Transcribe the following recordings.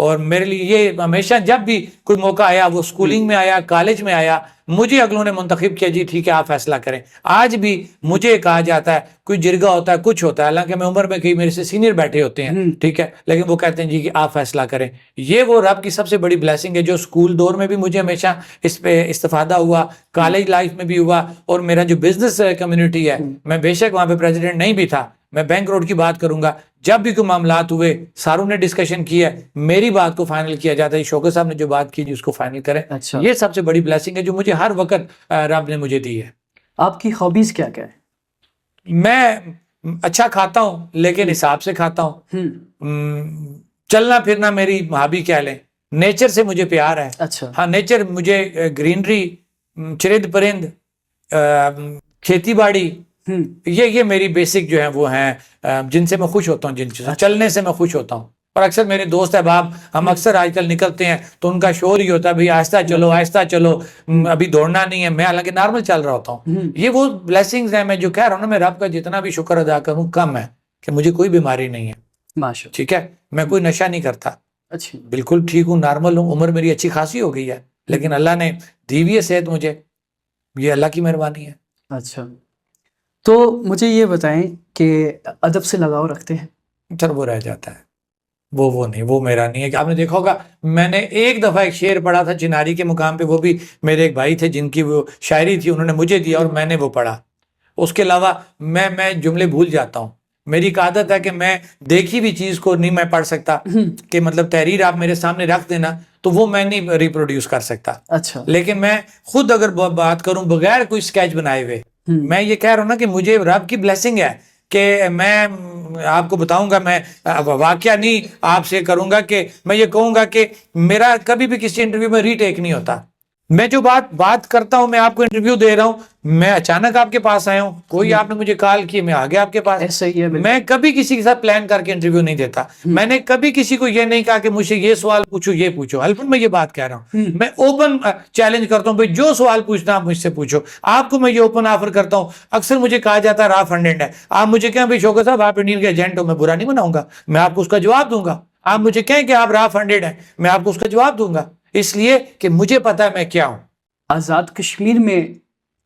اور میرے لیے یہ ہمیشہ جب بھی کوئی موقع آیا، وہ اسکولنگ میں آیا، کالج میں آیا، مجھے اگلوں نے منتخب کیا، جی ٹھیک ہے آپ فیصلہ کریں. آج بھی مجھے کہا جاتا ہے، کوئی جرگہ ہوتا ہے، کچھ ہوتا ہے، حالانکہ میں عمر میں کئی میرے سے سینئر بیٹھے ہوتے ہیں، ٹھیک ہے، لیکن وہ کہتے ہیں جی کہ آپ فیصلہ کریں. یہ وہ رب کی سب سے بڑی بلیسنگ ہے جو اسکول دور میں بھی مجھے ہمیشہ اس پہ استفادہ ہوا، کالج لائف میں بھی ہوا، اور میرا جو بزنس کمیونٹی ہے، میں بے شک وہاں پہ پریزیڈنٹ نہیں بھی تھا. میں بینک روڈ کی بات کروں گا، جب بھی کوئی معاملات ہوئے ساروں نے ڈسکشن کی ہے، میری بات کو فائنل کیا جاتا ہے. شوکت صاحب نے جو بات کی جی اس کو فائنل کریں. اچھا. یہ سب سے بڑی بلیسنگ ہے جو مجھے ہر وقت رب نے مجھے دی ہے. آپ کی ہابیز کیا کیا ہے؟ میں اچھا کھاتا ہوں لیکن حساب سے کھاتا ہوں. چلنا پھرنا میری ہابی کہہ لیں. نیچر سے مجھے پیار ہے. اچھا. ہاں نیچر مجھے گرینری، چرند پرند، کھیتی باڑی، یہ میری بیسک جو ہیں وہ ہیں جن سے میں خوش ہوتا ہوں. جن چیزوں چلنے سے میں خوش ہوتا ہوں. اور اکثر میرے دوست احباب، ہم اکثر آج کل نکلتے ہیں تو ان کا شور ہی ہوتا ہے بھائی آہستہ چلو آہستہ چلو، ابھی دوڑنا نہیں ہے. میں حالانکہ نارمل چل رہا ہوتا ہوں. یہ وہ بلیسنگز ہیں. میں جو کہہ رہا ہوں نا، میں رب کا جتنا بھی شکر ادا کروں کم ہے کہ مجھے کوئی بیماری نہیں ہے. ماشاءاللہ. ٹھیک ہے، میں کوئی نشہ نہیں کرتا. اچھی. بالکل ٹھیک ہوں، نارمل ہوں. عمر میری اچھی خاصی ہو گئی ہے لیکن اللہ نے دی ہوئی ہے صحت مجھے، یہ اللہ کی مہربانی ہے. اچھا. تو مجھے یہ بتائیں کہ ادب سے لگاؤ رکھتے ہیں؟ سر وہ رہ جاتا ہے، وہ نہیں، وہ میرا نہیں ہے. کہ آپ نے دیکھا ہوگا میں نے ایک دفعہ ایک شعر پڑھا تھا چناری کے مقام پہ، وہ بھی میرے ایک بھائی تھے جن کی وہ شاعری تھی، انہوں نے مجھے دیا اور میں نے وہ پڑھا. اس کے علاوہ میں جملے بھول جاتا ہوں. میری ایک عادت ہے کہ میں دیکھی ہوئی چیز کو نہیں میں پڑھ سکتا، کہ مطلب تحریر آپ میرے سامنے رکھ دینا تو وہ میں نہیں ریپروڈیوس کر سکتا. اچھا. لیکن میں خود اگر بات کروں بغیر کوئی سکیچ بنائے ہوئے، میں یہ کہہ رہا ہوں نا کہ مجھے رب کی بلیسنگ ہے کہ میں آپ کو بتاؤں گا، میں واقعہ نہیں آپ سے کروں گا کہ میں یہ کہوں گا کہ میرا کبھی بھی کسی انٹرویو میں ری ٹیک نہیں ہوتا. میں جو بات کرتا ہوں، میں آپ کو انٹرویو دے رہا ہوں، میں اچانک آپ کے پاس آیا ہوں، کوئی آپ نے مجھے کال کی، میں آ گیا آپ کے پاس. ایسا ہی ہے. میں کبھی کسی کے ساتھ پلان کر کے انٹرویو نہیں دیتا. میں نے کبھی کسی کو یہ نہیں کہا کہ مجھے یہ سوال پوچھو یہ پوچھو. البتہ میں یہ بات کہہ رہا ہوں، میں اوپن چیلنج کرتا ہوں بھائی جو سوال پوچھنا آپ مجھ سے پوچھو. آپ کو میں یہ اوپن آفر کرتا ہوں. اکثر مجھے کہا جاتا ہے را فنڈنڈ ہے. آپ مجھے کہیں بھائی شوکت صاحب آپ انڈین کے ایجنٹ ہو، میں برا نہیں بناؤں گا، میں آپ کو اس کا جواب دوں گا. آپ مجھے کہیں کہ آپ را فنڈڈ ہیں، میں آپ کو اس کا جواب دوں گا، اس لیے کہ مجھے پتا ہے میں کیا ہوں. آزاد کشمیر میں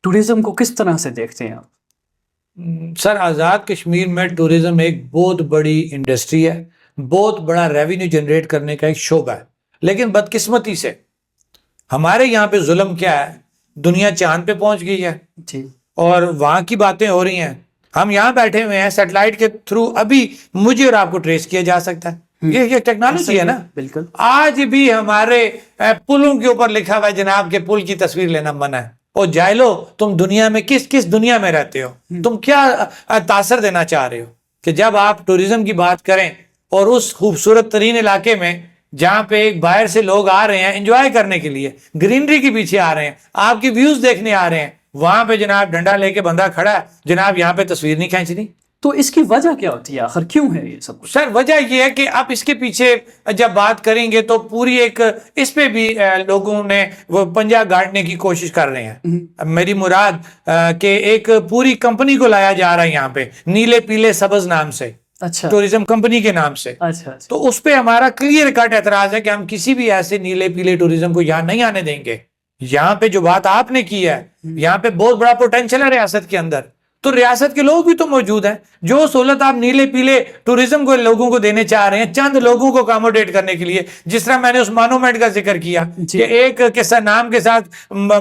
ٹورزم کو کس طرح سے دیکھتے ہیں آپ؟ سر آزاد کشمیر میں ٹورزم ایک بہت بڑی انڈسٹری ہے، بہت بڑا ریونیو جنریٹ کرنے کا ایک شعبہ ہے. لیکن بدقسمتی سے ہمارے یہاں پہ ظلم کیا ہے، دنیا چاند پہ پہنچ گئی ہے جی، اور وہاں کی باتیں ہو رہی ہیں. ہم یہاں بیٹھے ہوئے ہیں، سیٹلائٹ کے تھرو ابھی مجھے اور آپ کو ٹریس کیا جا سکتا ہے. یہ ٹیکنالوجی ہے نا. بالکل. آج بھی ہمارے پلوں کے اوپر لکھا ہوا ہے جناب کے پل کی تصویر لینا منع ہے. اور جائلو تم دنیا میں کس دنیا میں رہتے ہو؟ تم کیا تاثر دینا چاہ رہے ہو کہ جب آپ ٹورزم کی بات کریں اور اس خوبصورت ترین علاقے میں جہاں پہ ایک باہر سے لوگ آ رہے ہیں انجوائے کرنے کے لیے، گرینری کے پیچھے آ رہے ہیں، آپ کی ویوز دیکھنے آ رہے ہیں، وہاں پہ جناب ڈنڈا لے کے بندہ کھڑا ہے، جناب یہاں پہ تصویر نہیں کھینچنی. تو اس کی وجہ کیا ہوتی ہے آخر، کیوں ہے یہ سب کچھ؟ سر وجہ یہ ہے کہ آپ اس کے پیچھے جب بات کریں گے تو پوری ایک اس پہ بھی لوگوں نے وہ پنجہ گاڑنے کی کوشش کر رہے ہیں. میری مراد کہ ایک پوری کمپنی کو لایا جا رہا ہے یہاں پہ نیلے پیلے سبز نام سے. اچھا. ٹورزم کمپنی کے نام سے. اچھا. تو اس پہ ہمارا کلیئر کٹ اعتراض ہے کہ ہم کسی بھی ایسے نیلے پیلے ٹورزم کو یہاں نہیں آنے دیں گے. یہاں پہ جو بات آپ نے کی ہے، یہاں پہ بہت بڑا پوٹینشل ہے ریاست کے اندر. تو ریاست کے لوگ بھی تو موجود ہیں. جو سہولت آپ نیلے پیلے ٹورزم کو لوگوں کو دینے چاہ رہے ہیں چند لوگوں کو اکاموڈیٹ کرنے کے لیے، جس طرح میں نے اس مانومنٹ کا ذکر کیا کہ ایک قصہ نام کے ساتھ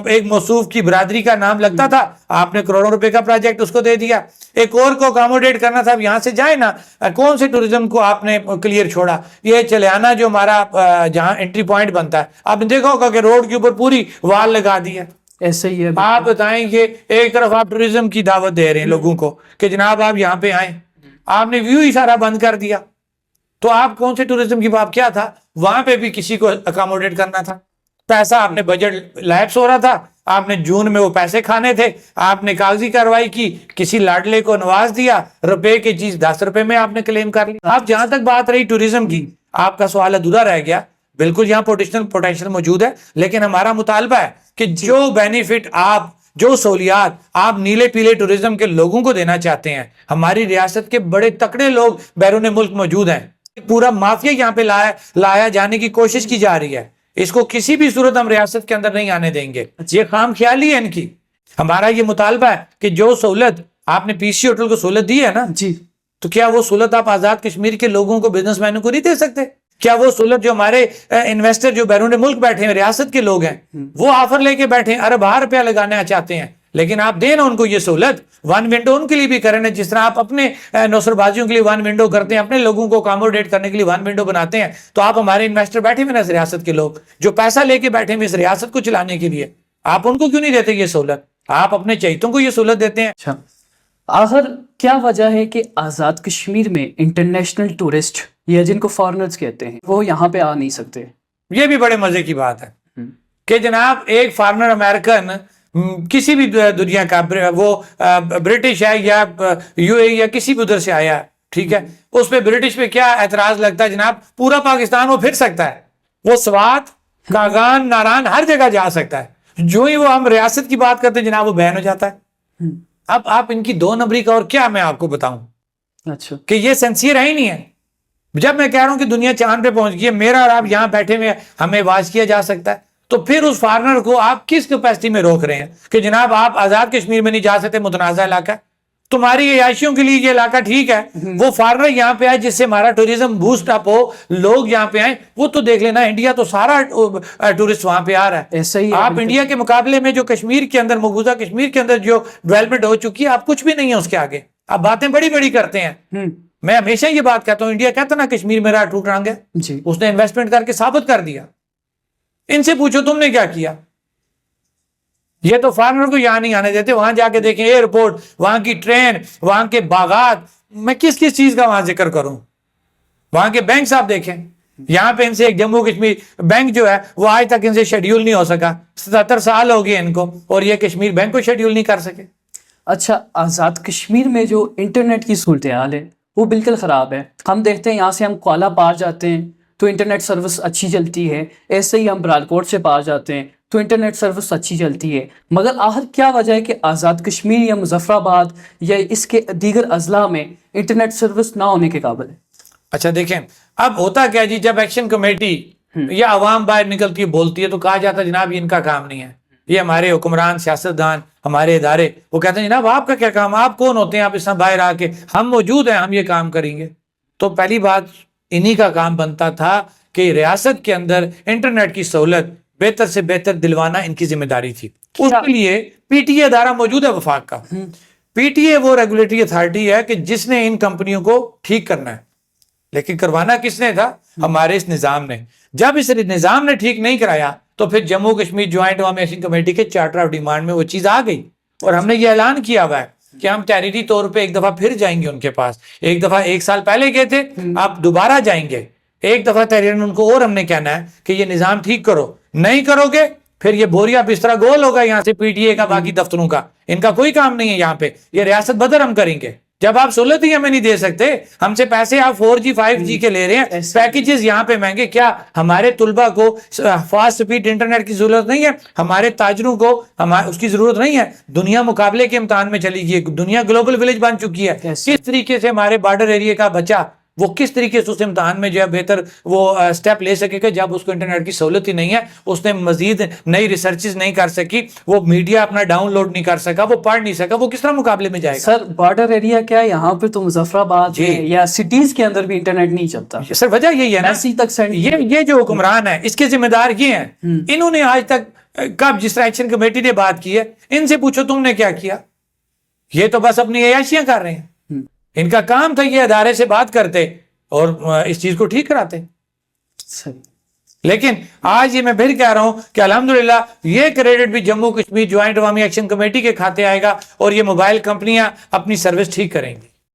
ایک موصوف کی برادری کا نام لگتا تھا، آپ نے کروڑوں روپے کا پروجیکٹ اس کو دے دیا. ایک اور کو اکاموڈیٹ کرنا تھا، اب یہاں سے جائے نا، کون سے ٹورزم کو آپ نے کلیئر چھوڑا؟ یہ چلیانا جو ہمارا جہاں انٹری پوائنٹ بنتا ہے، آپ نے دیکھا ہوگا کہ روڈ کے اوپر پوری وال لگا دی ہے. ایسے ہی ہے. آپ بتائیں کہ ایک طرف آپ ٹورزم کی دعوت دے رہے ہیں لوگوں کو کہ جناب آپ یہاں پہ آئیں، آپ نے ویو ہی سارا بند کر دیا. تو آپ کون سے ٹورزم کی بات کیا تھا؟ وہاں پہ بھی کسی کو اکاموڈیٹ کرنا تھا. پیسہ آپ نے بجٹ لیپس ہو رہا تھا، آپ نے جون میں وہ پیسے کھانے تھے، آپ نے کاغذی کارروائی کی، کسی لاڈلے کو نواز دیا، روپے کی چیز 10 روپے میں آپ نے کلیم کر لی. آپ جہاں تک بات رہی ٹورزم کی، آپ کا سوال ادھورا رہ گیا. بالکل یہاں پوٹینشل موجود ہے، لیکن ہمارا مطالبہ ہے کہ جو بینیفٹ آپ، جو سہولیات آپ نیلے پیلے ٹورزم کے لوگوں کو دینا چاہتے ہیں، ہماری ریاست کے بڑے تکڑے لوگ بیرون ملک موجود ہیں، پورا مافیا یہاں پہ لایا جانے کی کوشش کی جا رہی ہے. اس کو کسی بھی صورت ہم ریاست کے اندر نہیں آنے دیں گے. یہ خام خیالی ہے ان کی. ہمارا یہ مطالبہ ہے کہ جو سہولت آپ نے پی سی ہوٹل کو سہولت دی ہے نا جی، تو کیا وہ سہولت آپ آزاد کشمیر کے لوگوں کو, بزنس مینوں کو نہیں دے سکتے؟ کیا وہ سہولت جو ہمارے انویسٹر جو بیرون ملک بیٹھے ہیں, ریاست کے لوگ ہیں, وہ آفر لے کے بیٹھے ہیں, اربوں روپیہ لگانا چاہتے ہیں, لیکن آپ دیں نا ان کو یہ سہولت. ون ونڈو ان کے لیے بھی کریں نا, جس طرح آپ اپنے نوسر بازیوں کے لیے ون ونڈو کرتے ہیں, اپنے لوگوں کو اکاموڈیٹ کرنے کے لیے ون ونڈو بناتے ہیں, تو آپ ہمارے انویسٹر بیٹھے ہوئے نا اس ریاست کے لوگ جو پیسہ لے کے بیٹھے ہوئے اس ریاست کو چلانے کے لیے, آپ ان کو کیوں نہیں دیتے یہ سہولت؟ آپ اپنے چہیتوں کو یہ سہولت دیتے ہیں. اچھا, آخر کیا وجہ ہے کہ آزاد کشمیر میں انٹرنیشنل ٹورسٹ یا جن کو فارنرز کہتے ہیں وہ یہاں پہ آ نہیں سکتے؟ یہ بھی بڑے مزے کی بات ہے کہ جناب ایک فارنر امریکن کسی بھی دنیا کا, وہ برٹش ہے یا یو اے یا کسی بھی ادھر سے آیا, ٹھیک ہے, اس پہ برٹش پہ کیا اعتراض لگتا ہے جناب؟ پورا پاکستان وہ پھر سکتا ہے, وہ سوات, کاغان, ناران ہر جگہ جا سکتا ہے. جو ہی وہ ہم ریاست کی بات کرتے ہیں جناب وہ بین ہو جاتا ہے. اب آپ ان کی 2 نمبری کا اور کیا میں آپ کو بتاؤں اچھا, کہ یہ سنسیئر ہے ہی نہیں ہے. جب میں کہہ رہا ہوں کہ دنیا چاند پہ پہنچ گئی ہے, میرا اور آپ یہاں بیٹھے ہوئے ہمیں واچ کیا جا سکتا ہے, تو پھر اس فارنر کو آپ کس کیپیسٹی میں روک رہے ہیں کہ جناب آپ آزاد کشمیر میں نہیں جا سکتے؟ متنازع علاقہ تمہاری عیاشیوں کے لیے یہ علاقہ ٹھیک ہے, وہ فارنر یہاں پہ آئے جس سے ہمارا ٹوریزم بوسٹ اپ ہو, لوگ یہاں پہ آئیں. وہ تو دیکھ لینا, انڈیا تو سارا ٹورسٹ وہاں پہ آ رہا ہے. ایسا ہی ہے آپ انڈیا کے مقابلے میں جو کشمیر کے اندر, مقبوضہ کشمیر کے اندر جو ڈیولپمنٹ ہو چکی ہے, آپ کچھ بھی نہیں ہے اس کے آگے. آپ باتیں بڑی بڑی کرتے ہیں. میں ہمیشہ یہ بات کہتا ہوں, انڈیا کہتا نا کشمیر میرا ٹوٹ رنگ ہے, جی, اس نے انویسٹمنٹ کر کے ثابت کر دیا. ان سے پوچھو تم نے کیا کیا؟ یہ تو فارنر کو یہاں نہیں آنے دیتے. وہاں جا کے دیکھیں ایئرپورٹ, وہاں کی ٹرین, وہاں کے باغات, میں کس چیز کا وہاں ذکر کروں. وہاں کے بینکس آپ دیکھیں, یہاں پہ ان سے ایک جموں کشمیر بینک جو ہے وہ آج تک ان سے شیڈیول نہیں ہو سکا. 77 سال ہو گئے ان کو, اور یہ کشمیر بینک کو شیڈیول نہیں کر سکے. اچھا, آزاد کشمیر میں جو انٹرنیٹ کی صورتحال ہے وہ بالکل خراب ہے. ہم دیکھتے ہیں یہاں سے ہم کوالہ پار جاتے ہیں تو انٹرنیٹ سروس اچھی چلتی ہے, ایسے ہی ہم برالکوٹ سے پار جاتے ہیں تو انٹرنیٹ سروس اچھی چلتی ہے. مگر آخر کیا وجہ ہے کہ آزاد کشمیر یا مظفر آباد یا اس کے دیگر اضلاع میں انٹرنیٹ سروس نہ ہونے کے قابل ہے؟ اچھا دیکھیں, اب ہوتا کیا جی, جب ایکشن کمیٹی یا عوام باہر نکلتی ہے, بولتی ہے, تو کہا جاتا ہے جناب یہ ان کا کام نہیں ہے. یہ ہمارے حکمران, سیاستدان, ہمارے ادارے, وہ کہتے ہیں جناب آپ کا کیا کام, آپ کون ہوتے ہیں, آپ اس طرح باہر آ کے, ہم موجود ہیں, ہم یہ کام کریں گے. تو پہلی بات انہی کا کام بنتا تھا کہ ریاست کے اندر انٹرنیٹ کی سہولت بہتر سے بہتر دلوانا ان کی ذمہ داری تھی. اس کے لیے پی ٹی اے ادارہ موجود ہے وفاق کا. پی ٹی اے وہ ریگولیٹری اتھارٹی ہے کہ جس نے ان کمپنیوں کو ٹھیک کرنا ہے, لیکن کروانا کس نے تھا؟ ہمارے اس نظام نے. جب اس نظام نے ٹھیک نہیں کرایا تو پھر جموں کشمیر جوائنٹ عوامی ایکشن کمیٹی کے چارٹر آف ڈیمانڈ میں وہ چیز آ گئی, اور ہم نے یہ اعلان کیا ہوا ہے کہ ہم تحریری طور پہ ایک دفعہ پھر جائیں گے ان کے پاس. ایک دفعہ 1 سال پہلے گئے تھے, آپ دوبارہ جائیں گے. ایک دفعہ تحریرن ان کو اور ہم نے کہنا ہے کہ یہ نظام ٹھیک کرو, نہیں کرو گے پھر یہ بوریا بسترا گول ہوگا یہاں سے پی ٹی اے کا, باقی دفتروں کا. ان کا کوئی کام نہیں ہے یہاں پہ, یہ ریاست بدر ہم کریں گے. جب آپ سہولت ہی ہمیں نہیں دے سکتے, ہم سے پیسے آپ 4G 5G کے لے رہے ہیں, پیکیجز یہاں پہ مہنگے, کیا ہمارے طلبہ کو فاسٹ سپیڈ انٹرنیٹ کی ضرورت نہیں ہے؟ ہمارے تاجروں کو اس کی ضرورت نہیں ہے؟ دنیا مقابلے کے امتحان میں چلی گئی, دنیا گلوبل ولیج بن چکی ہے. کس طریقے سے ہمارے بارڈر ایریا کا بچہ وہ کس طریقے سے اس امتحان میں جو ہے بہتر وہ سٹیپ لے سکے گا جب اس کو انٹرنیٹ کی سہولت ہی نہیں ہے؟ اس نے مزید نئی ریسرچز نہیں کر سکی, وہ میڈیا اپنا ڈاؤن لوڈ نہیں کر سکا, وہ پڑھ نہیں سکا, وہ کس طرح مقابلے میں جائے گا؟ سر بارڈر ایریا کیا ہے یہاں پہ؟ تو مظفر آباد یا سٹیز کے اندر بھی انٹرنیٹ نہیں چلتا. سر وجہ یہی ہے نا, تک یہ جو حکمران ہے اس کے ذمہ دار یہ ہیں. انہوں نے آج تک کب, جس طرح ایکشن کمیٹی نے بات کی ہے, ان سے پوچھو تم نے کیا کیا. یہ تو بس اپنی عیاشیاں کر رہے ہیں. ان کا کام تھا یہ ادارے سے بات کرتے اور اس چیز کو ٹھیک کراتے. لیکن آج یہ میں پھر کہہ رہا ہوں کہ الحمدللہ یہ کریڈٹ بھی جموں کشمیر جوائنٹ عوامی ایکشن کمیٹی کے کھاتے آئے گا, اور یہ موبائل کمپنیاں اپنی سروس ٹھیک کریں گی.